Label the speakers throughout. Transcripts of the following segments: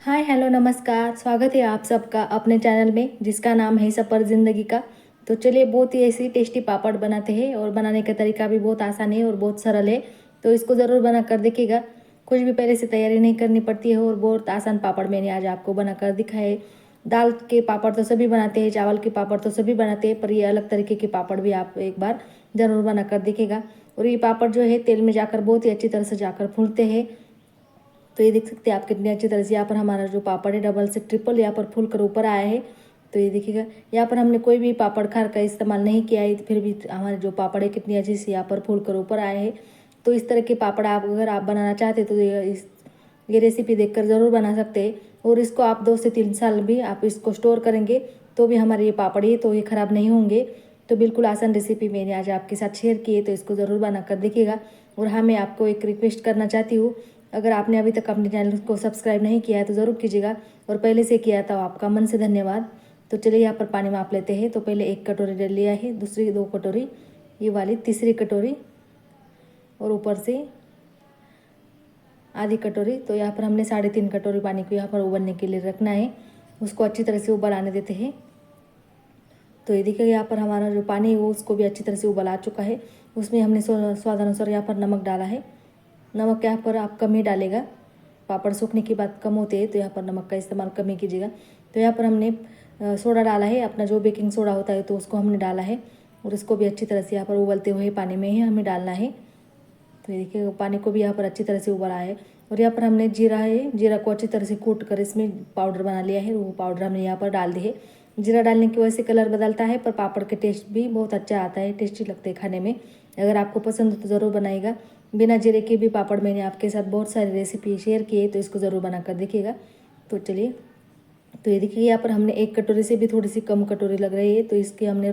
Speaker 1: Hi hello नमस्कार। स्वागत है आप सबका अपने चैनल में जिसका नाम है सफ़र ज़िंदगी का। तो चलिए बहुत ही ऐसी टेस्टी पापड़ बनाते हैं और बनाने का तरीका भी बहुत आसान है और बहुत सरल है। तो इसको ज़रूर बना कर देखिएगा। कुछ भी पहले से तैयारी नहीं करनी पड़ती है और बहुत आसान पापड़ मैंने आज आपको बना कर दिखाए। दाल के पापड़ तो सभी बनाते हैं, चावल के पापड़ तो सभी बनाते हैं, पर ये अलग तरीके के पापड़ भी आप एक बार ज़रूर बना कर देखिएगा। और ये पापड़ जो है तेल में जाकर बहुत ही अच्छी तरह से जाकर फूलते हैं। तो ये देख सकते हैं आप कितनी अच्छी तरह से यहाँ पर हमारा जो पापड़ है डबल से ट्रिपल यहाँ पर फूल कर ऊपर आया है। तो ये देखिएगा यहाँ पर हमने कोई भी पापड़ खार का इस्तेमाल नहीं किया है, फिर भी हमारे जो पापड़ है कितनी अच्छी से यहाँ पर फूल कर ऊपर आए हैं। तो इस तरह के पापड़ आप अगर आप बनाना चाहते तो ये रेसिपी देखकर ज़रूर बना सकते हैं। और इसको आप 2 से 3 साल भी आप इसको स्टोर करेंगे तो भी हमारे ये पापड़ है तो ये ख़राब नहीं होंगे। तो बिल्कुल आसान रेसिपी मैंने आज आपके साथ शेयर की है, तो इसको ज़रूर बना कर देखिएगा। और हाँ, मैं आपको एक रिक्वेस्ट करना चाहती हूँ, अगर आपने अभी तक अपने चैनल को सब्सक्राइब नहीं किया है तो ज़रूर कीजिएगा, और पहले से किया था आपका मन से धन्यवाद। तो चलिए यहाँ पर पानी माप लेते हैं। तो पहले 1 कटोरी ले लिया है, दूसरी 2 कटोरी, ये वाली तीसरी कटोरी, और ऊपर से आधी कटोरी। तो यहाँ पर हमने 3.5 कटोरी पानी को यहाँ पर उबलने के लिए रखना है। उसको अच्छी तरह से उबल आने देते हैं। तो ये देखिए यहाँ पर हमारा जो पानी है वो उसको भी अच्छी तरह से उबल आ चुका है। उसमें हमने स्वाद अनुसार यहाँ पर नमक डाला है। नमक यहाँ पर आप कम ही डालेगा, पापड़ सूखने की बात कम होती है तो यहाँ पर नमक का इस्तेमाल कम ही कीजिएगा। तो यहाँ पर हमने सोडा डाला है, अपना जो बेकिंग सोडा होता है तो उसको हमने डाला है, और इसको भी अच्छी तरह से यहाँ पर उबलते हुए पानी में ही हमें डालना है। तो ये देखिए पानी को भी यहाँ पर अच्छी तरह से उबला है। और यहाँ पर हमने जीरा है, जीरा को अच्छी तरह से कूट कर इसमें पाउडर बना लिया है, वो पाउडर हमने यहाँ पर डाल दी है। जीरा डालने की वजह से कलर बदलता है, पर पापड़ के टेस्ट भी बहुत अच्छा आता है, टेस्टी लगते हैं खाने में। अगर आपको पसंद हो तो ज़रूर बनाइएगा। बिना जीरे के भी पापड़ मैंने आपके साथ बहुत सारी रेसिपी शेयर की है, तो इसको ज़रूर बना कर देखिएगा। तो चलिए, तो ये देखिए यहाँ पर हमने 1 कटोरी से भी थोड़ी सी कम कटोरी लग रही है, तो इसकी हमने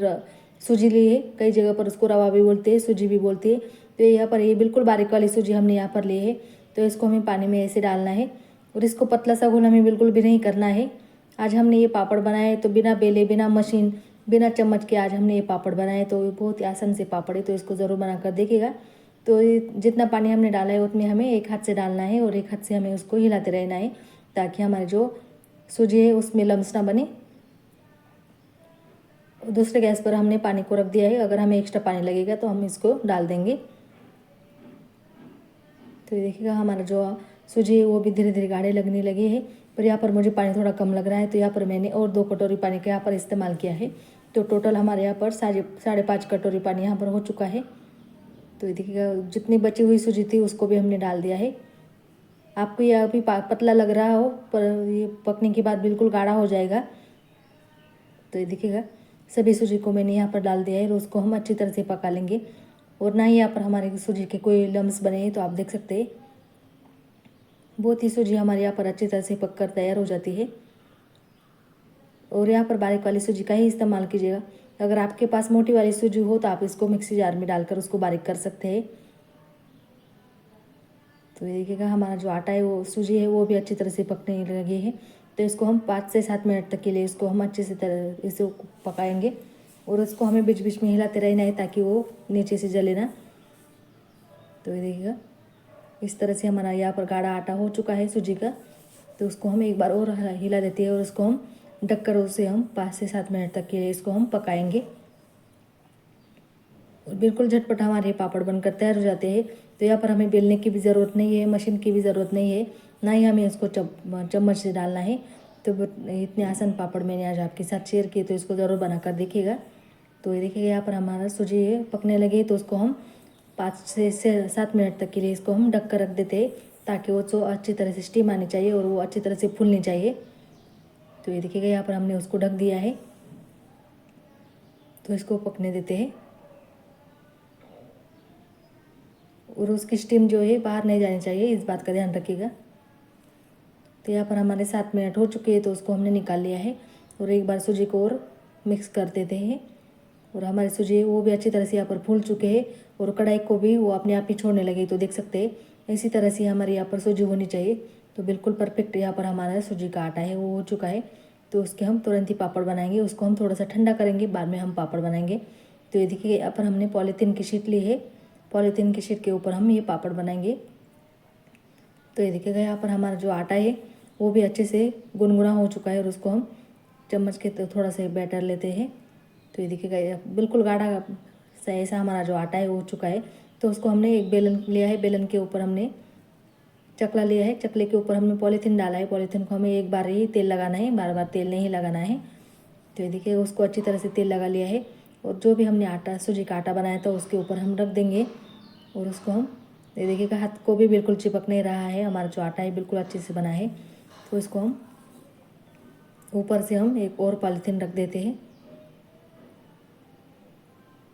Speaker 1: सूजी ली है। कई जगह पर उसको रवा भी बोलते हैं, सूजी भी बोलती है। तो यहाँ पर ये बिल्कुल बारीक वाली सूजी हमने यहाँ पर ली है। तो इसको हमें पानी में ऐसे डालना है, और इसको पतला सा घोल हमें बिल्कुल भी नहीं करना है। आज हमने ये पापड़ बनाए तो बिना बेले, बिना मशीन, बिना चम्मच के आज हमने ये पापड़ बनाए, तो ये बहुत ही आसान से पापड़ है, तो इसको ज़रूर बना कर देखिएगा। तो जितना पानी हमने डाला है उतने हमें एक हाथ से डालना है, और एक हाथ से हमें उसको हिलाते रहना है, ताकि हमारे जो सूजी है उसमें लम्स ना बने। दूसरे गैस पर हमने पानी को रख दिया है, अगर हमें एक्स्ट्रा पानी लगेगा तो हम इसको डाल देंगे। तो ये देखिएगा हमारा जो सूजी है वो भी धीरे धीरे गाढ़े लगने लगे हैं, पर यहाँ पर मुझे पानी थोड़ा कम लग रहा है, तो यहाँ पर मैंने और 2 कटोरी पानी का यहाँ पर इस्तेमाल किया है। तो टोटल हमारे यहाँ पर 5.5 कटोरी पानी यहाँ पर हो चुका है। तो ये देखिएगा जितनी बची हुई सूजी थी उसको भी हमने डाल दिया है। आपको यह अभी पतला लग रहा हो, पर ये पकने के बाद बिल्कुल गाढ़ा हो जाएगा। तो ये देखिएगा सभी सूजी को मैंने यहाँ पर डाल दिया है, और उसको हम अच्छी तरह से पका लेंगे। और ना ही यहाँ पर हमारे सूजी के कोई लम्स बने हैं, तो आप देख सकते हैं बहुत ही सूजी हमारे यहाँ पर अच्छी तरह से पक कर तैयार हो जाती है। और यहाँ पर बारीक वाली सूजी का ही इस्तेमाल कीजिएगा। अगर आपके पास मोटी वाली सूजी हो तो आप इसको मिक्सी जार में डालकर उसको बारीक कर सकते हैं। तो ये देखिएगा हमारा जो आटा है वो सूजी है वो भी अच्छी तरह से पकने लगे हैं। तो इसको हम 5 से 7 मिनट तक के लिए इसको हम अच्छे से तरह इसे पकाएंगे, और इसको हमें बीच बीच में हिलाते रहना है ताकि वो नीचे से जले ना। तो ये देखिएगा इस तरह से हमारा यहाँ पर गाढ़ा आटा हो चुका है सूजी का। तो उसको हम एक बार और हिला देते हैं, और उसको हम ढककर उसे हम 5 से 7 मिनट तक के लिए इसको हम पकाएंगे। और बिल्कुल झटपट हमारे पापड़ बनकर तैयार हो जाते हैं। तो यहाँ पर हमें बेलने की भी ज़रूरत नहीं है, मशीन की भी ज़रूरत नहीं है, ना ही हमें इसको चम्मच से डालना है। तो इतने आसान पापड़ मैंने आज आपके साथ शेयर किए, तो इसको ज़रूर बनाकर देखिएगा। तो ये देखिएगा यहाँ पर हमारा सूजी पकने लगे, तो उसको हम 5 से 7 मिनट तक के लिए इसको हम ढक कर रख देते हैं, ताकि वो तो अच्छी तरह से स्टीम आनी चाहिए और वो अच्छी तरह से फूलनी चाहिए। तो ये देखिएगा यहाँ पर हमने उसको ढक दिया है, तो इसको पकने देते हैं। और उसकी स्टीम जो है बाहर नहीं जानी चाहिए, इस बात का ध्यान रखिएगा। तो यहाँ पर हमारे 7 मिनट हो चुके हैं, तो उसको हमने निकाल लिया है, और एक बार सूजी को और मिक्स कर देते हैं। और हमारी सूजी वो भी अच्छी तरह से यहाँ पर फूल चुके हैं, और कढ़ाई को भी वो अपने आप ही छोड़ने लगे। तो देख सकते हैं इसी तरह से हमारे यहाँ पर सूजी होनी चाहिए। तो बिल्कुल परफेक्ट यहाँ पर हमारा सूजी का आटा है वो हो चुका है। तो उसके हम तुरंत ही पापड़ बनाएंगे, उसको हम थोड़ा सा ठंडा करेंगे, बाद में हम पापड़ बनाएंगे। तो ये देखिए यहाँ पर हमने पॉलीथीन की शीट ली है, पॉलीथीन की शीट के ऊपर हम ये पापड़ बनाएंगे। तो ये देखिएगा यहाँ पर हमारा जो आटा है वो भी अच्छे से गुनगुना हो चुका है और उसको हम चम्मच के थोड़ा सा बैटर लेते हैं। तो ये देखिएगा बिल्कुल गाढ़ा सा ऐसा हमारा जो आटा है वो हो चुका है। तो उसको हमने एक बेलन लिया है, बेलन के ऊपर हमने चकला लिया है, चकले के ऊपर हमने पॉलीथीन डाला है। पॉलीथीन को हमें एक बार ही तेल लगाना है, बार बार तेल नहीं लगाना है। तो ये देखिए उसको अच्छी तरह से तेल लगा लिया है और जो भी हमने आटा सूजी का आटा बनाया था उसके ऊपर हम रख देंगे और उसको हम ये देखिएगा हाथ को भी बिल्कुल चिपक नहीं रहा है, हमारा जो आटा है बिल्कुल अच्छे से बना है। तो इसको हम ऊपर से हम एक और पॉलीथीन रख देते हैं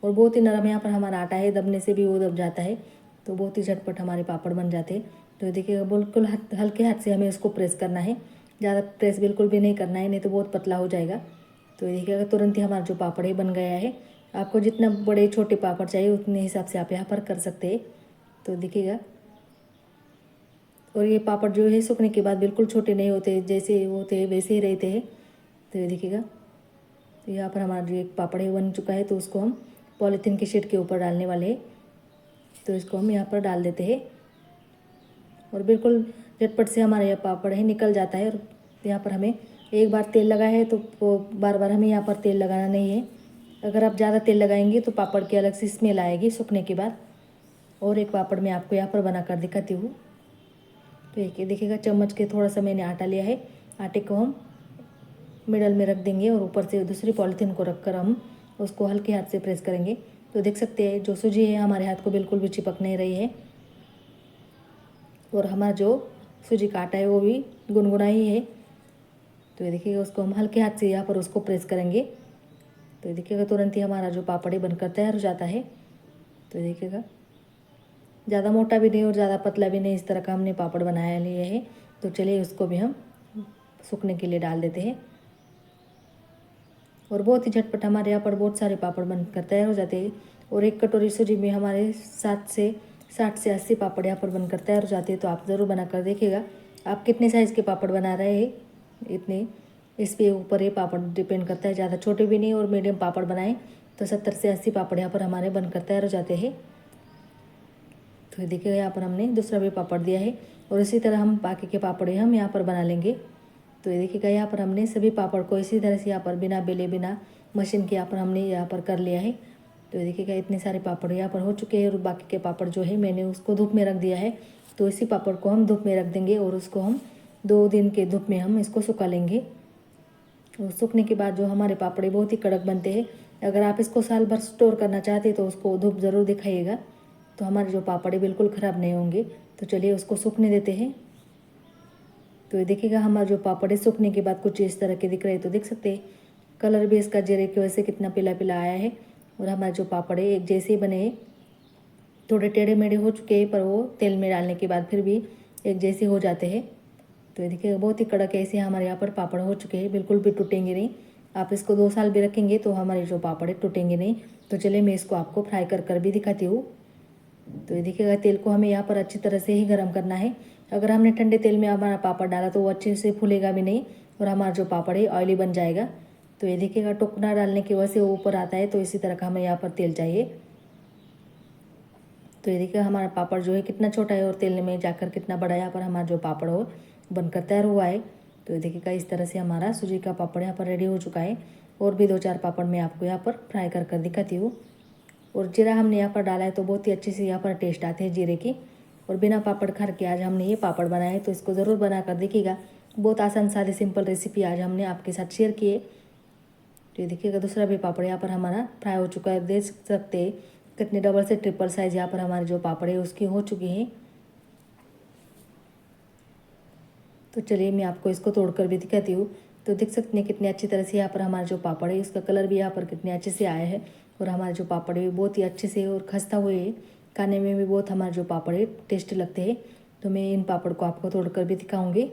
Speaker 1: और बहुत ही नरम यहाँ पर हमारा आटा है, दबने से भी वो दब जाता है। तो बहुत ही झटपट हमारे पापड़ बन जाते हैं। तो देखिएगा बिल्कुल हल्के हाथ से हमें इसको प्रेस करना है, ज़्यादा प्रेस बिल्कुल भी नहीं करना है, नहीं तो बहुत पतला हो जाएगा। तो देखिएगा तुरंत ही हमारा जो पापड़ है बन गया है। आपको जितना बड़े छोटे पापड़ चाहिए उतने हिसाब से आप यहाँ पर कर सकते हैं। तो देखिएगा और ये पापड़ जो है सूखने के बाद बिल्कुल छोटे नहीं होते, जैसे होते हैं वैसे ही रहते हैं। तो ये देखिएगा तो यहाँ पर हमारा जो एक पापड़ है बन चुका है। तो उसको हम पॉलीथीन की शीट के ऊपर डालने वाले हैं। तो इसको हम यहाँ पर डाल देते हैं और बिल्कुल झटपट से हमारा यह पापड़ है निकल जाता है। और यहाँ पर हमें एक बार तेल लगाया है तो बार बार हमें यहाँ पर तेल लगाना नहीं है। अगर आप ज़्यादा तेल लगाएंगे तो पापड़ की अलग सी स्मेल आएगी सूखने के बाद। और एक पापड़ मैं आपको यहाँ पर बना कर दिखाती हूँ। तो एक देखिएगा चम्मच के थोड़ा सा मैंने आटा लिया है, आटे को हम मिडल में रख देंगे और ऊपर से दूसरी पॉलीथीन को रख कर हम उसको हल्के हाथ से प्रेस करेंगे। तो देख सकते हैं जो सूजी है हमारे हाथ को बिल्कुल भी चिपक नहीं रही है और हमारा जो सूजी का आटा है वो भी गुनगुना ही है। तो ये देखिएगा उसको हम हल्के हाथ से यहाँ पर उसको प्रेस करेंगे। तो ये देखिएगा तुरंत ही हमारा जो पापड़ बनकर तैयार हो जाता है। तो ये देखिएगा ज़्यादा मोटा भी नहीं और ज़्यादा पतला भी नहीं, इस तरह का हमने पापड़ बनाया लिए है। तो चलिए उसको भी हम सूखने के लिए डाल देते हैं और बहुत ही झटपट हमारे यहाँ पर बहुत सारे पापड़ बनकर तैयार हो जाते हैं। और एक कटोरी सूजी में हमारे 60 से 80 पापड़ यहाँ पर बनकर तैयार हो जाते हैं। तो आप ज़रूर बना कर देखिएगा। आप कितने साइज़ के पापड़ बना रहे हैं, इतने इस पे ऊपर ये पापड़ डिपेंड करता है। ज़्यादा छोटे भी नहीं और मीडियम पापड़ बनाएं तो 70 से 80 पापड़ यहाँ पर हमारे बनकर तैयार हो जाते हैं। तो देखिएगा यहाँ पर हमने दूसरा भी पापड़ दिया है और इसी तरह हम बाकी के पापड़ हम यहाँ पर बना लेंगे। तो ये देखिएगा यहाँ पर हमने सभी पापड़ को इसी तरह से यहाँ पर बिना बेले बिना मशीन के यहाँ पर हमने यहाँ पर कर लिया है। तो ये देखिएगा इतने सारे पापड़ यहाँ पर हो चुके हैं और बाकी के पापड़ जो है मैंने उसको धूप में रख दिया है। तो इसी पापड़ को हम धूप में रख देंगे और उसको हम 2 दिन के धूप में हम इसको सुखा लेंगे। और सूखने के बाद जो हमारे पापड़े बहुत ही कड़क बनते हैं। अगर आप इसको साल भर स्टोर करना चाहते हैं तो उसको धूप ज़रूर दिखाइएगा, तो हमारे जो पापड़े बिल्कुल ख़राब नहीं होंगे। तो चलिए उसको सूखने देते हैं। तो ये देखिएगा हमारा जो पापड़ सूखने के बाद कुछ इस तरह के दिख रहे हैं। तो देख सकते हैं कलर भी इसका जीरे की वजह से कितना पीला पीला आया है। और हमारे जो पापड़ है एक जैसे ही बने, थोड़े टेढ़े मेढ़े हो चुके हैं पर वो तेल में डालने के बाद फिर भी एक जैसे हो जाते हैं। तो ये देखिए बहुत ही कड़क ऐसे हमारे यहाँ पर पापड़ हो चुके हैं, बिल्कुल भी टूटेंगे नहीं। आप इसको 2 साल भी रखेंगे तो हमारे जो पापड़ है टूटेंगे नहीं। तो चलिए मैं इसको आपको फ्राई कर भी दिखाती हूँ। तो ये देखिएगा तेल को हमें यहाँ पर अच्छी तरह से ही गर्म करना है। अगर हमने ठंडे तेल में हमारा पापड़ डाला तो वो अच्छे से फूलेगा भी नहीं और हमारा जो पापड़ है ऑयली बन जाएगा। तो ये देखिएगा टुकड़ा डालने की वजह से वो ऊपर आता है। तो इसी तरह का हमें यहाँ पर तेल चाहिए। तो ये देखिए हमारा पापड़ जो है कितना छोटा है और तेल में जाकर कितना बड़ा यहाँ पर हमारा जो पापड़ हो बनकर तैयार हुआ है। तो ये देखिएगा इस तरह से हमारा सूजी का पापड़ यहाँ पर रेडी हो चुका है। और भी 2-4 पापड़ मैं आपको यहाँ पर फ्राई कर दिखाती हूँ। और जीरा हमने यहाँ पर डाला है तो बहुत ही अच्छे से यहाँ पर टेस्ट आते हैं जीरे की। और बिना पापड़ खर के आज हमने ये पापड़ बनाए, तो इसको ज़रूर बना कर देखिएगा। बहुत आसान सादी सिंपल रेसिपी आज हमने आपके साथ शेयर की है। तो ये देखिएगा दूसरा भी पापड़ यहाँ पर हमारा फ्राई हो चुका है। देख सकते हैं कितने डबल से ट्रिपल साइज यहाँ पर हमारे जो पापड़ है उसकी हो चुकी हैं। तो चलिए मैं आपको इसको तोड़कर भी दिखाती हूँ। तो देख सकते हैं कितने अच्छी तरह से यहाँ पर हमारा जो पापड़ है उसका कलर भी यहाँ पर कितने अच्छे से आया है। और हमारे जो पापड़ है बहुत ही अच्छे से और खस्ता हुए है, खाने में भी बहुत हमारे जो पापड़ है टेस्टी लगते हैं। तो मैं इन पापड़ को आपको तोड़कर भी दिखाऊंगी।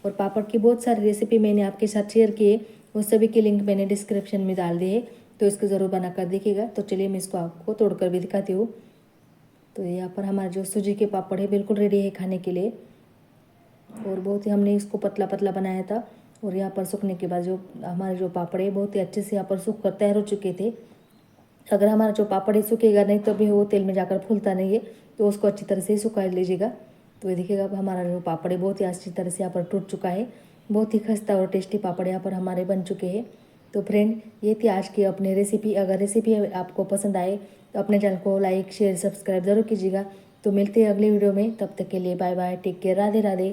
Speaker 1: और पापड़ की बहुत सारी रेसिपी मैंने आपके साथ शेयर की है, उस सभी की लिंक मैंने डिस्क्रिप्शन में डाल दी है। तो इसको ज़रूर बना कर देखिएगा। तो चलिए मैं इसको आपको तोड़कर भी दिखाती हूँ। तो यहाँ पर हमारे जो सूजी के पापड़ है बिल्कुल रेडी है खाने के लिए। और बहुत ही हमने इसको पतला पतला बनाया था। और यहाँ पर सूखने के बाद जो हमारे जो पापड़ है बहुत ही अच्छे से यहाँ पर सूख कर तैयार हो चुके थे। अगर हमारा जो पापड़ है सूखेगा नहीं तो भी वो तेल में जाकर फूलता नहीं है। तो उसको अच्छी तरह से सुखा लीजिएगा। तो ये देखिएगा अब हमारा जो पापड़ है बहुत ही अच्छी तरह से यहाँ पर टूट चुका है। बहुत ही खस्ता और टेस्टी पापड़ यहाँ पर हमारे बन चुके हैं। तो फ्रेंड ये थी आज की अपनी रेसिपी। अगर रेसिपी आपको पसंद आए तो अपने चैनल को लाइक शेयर सब्सक्राइब ज़रूर कीजिएगा। तो मिलते हैं अगले वीडियो में, तब तक के लिए bye bye, take care, Radhe Radhe.